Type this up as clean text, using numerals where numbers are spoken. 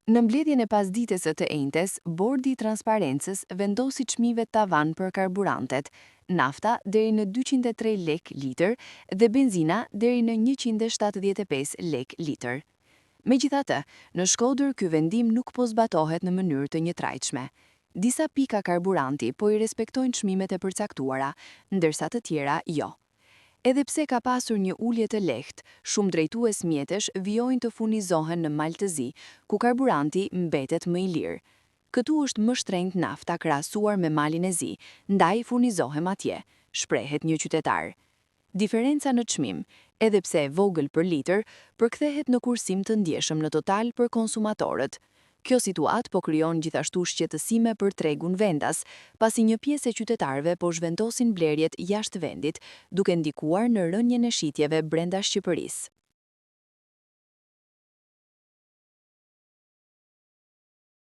Në mbledhjen e pasdites së të enjtes, Bordi i Transparencës vendosi çmimet tavan për karburantet, nafta deri në 203 lek litër dhe benzina deri në 175 lek litër. Megjithatë, në Shkodër ky vendim nuk po zbatohet në mënyrë të njëtrajtshme. Disa pika karburanti po i respektojnë çmimet e përcaktuara, ndërsa të tjera jo. Edhe pse ka pasur një ulje të lehtë, shumë drejtues mjetesh vijojnë të furnizohen në Maltëzi, ku karburanti mbetet më i lirë. Këtu është më shtrenjtë nafta krahasuar me Malin e Zi, ndaj furnizohem atje, shprehet një qytetar. Diferenca në çmim, edhe pse e vogël për litër, përkthehet në kursim të ndjeshëm në total për konsumatorët. Kjo situatë po krijon gjithashtu shqetësime për tregun vendas, pasi një pjesë e qytetarëve po zhvendosin blerjet jashtë vendit, duke ndikuar në rënjen e shitjeve brenda Shqipërisë.